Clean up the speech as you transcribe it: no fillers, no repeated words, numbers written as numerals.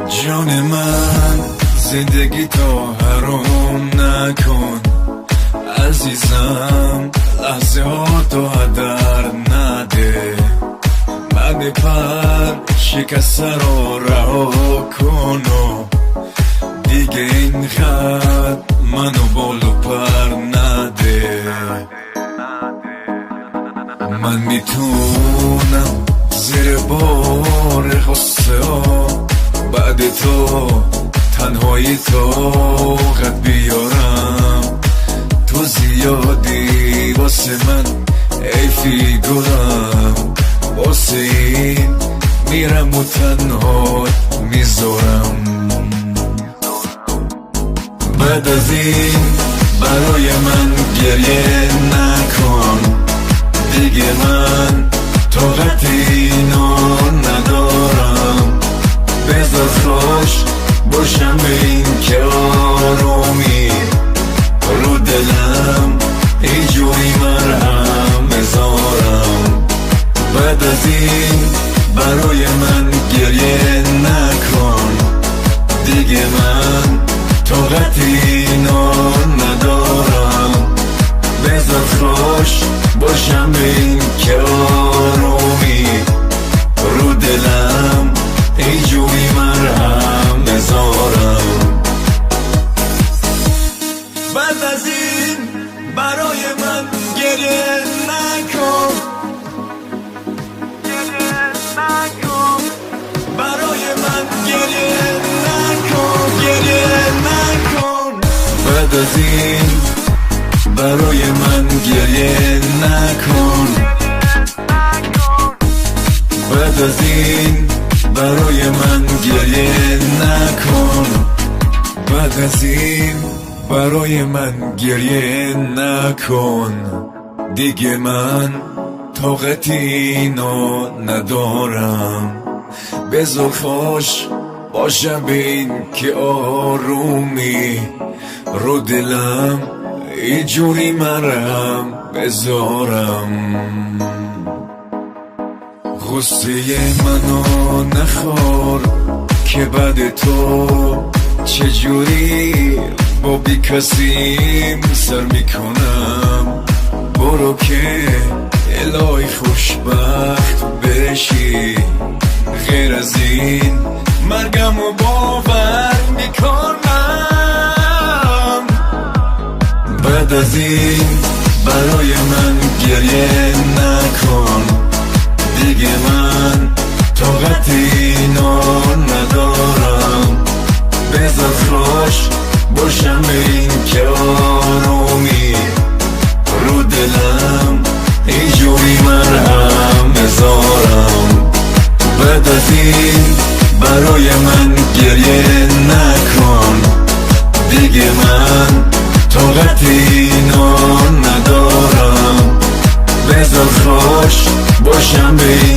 جان من زندگی تو حرام نکن عزیزم، لحظه ها تو هدر نده. من پر شکسته رو رها کن و دیگه این خط منو بالو پر نده. من میتونم زیر بار غصه ها بعد تو تنهایی طاقت بیارم. تو زیادی واسه من ای فیگورم، واسه این میرم و تنها میذارم. بعد از این برای من گریه نکن دیگه، من طاقت اینو ندارم. بذار خوش باشم به این که آرومی رو دلم اینجوری مرهم بذارم. بعد از این برای من گریه نکن دیگه، من طاقت اینو ندارم. بذار خوش باشم به این که آرومی رو دلم اینجوری مرهم بذارم. بعد از این برای من گریه نکن، برای من گریه نکن، گریه نکن. بعد از این برای من گریه نکن، بعد از این برای من گریه نکن، بعد از این برای من گریه نکن دیگه، من طاقت اینو ندارم. بذار خوش باشم به این که آرومی رو دلم اینجوری مرهم بذارم. غصه منو نخور که بعد تو چجوری با بی کسیم سر میکنم. برو که الهی خوشبخت بشی، غیر از این مرگم و باور میکنم. بعد از این برای من گریه نکن دیگه، من طاقت اینو ندارم. بذار خوش باشم به این که آرومی رو دلم اینجوری مرهم بذارم. بعد از این برای من گریه نکن دیگه، من طاقت اینو ندارم. بذار خوش باشم به این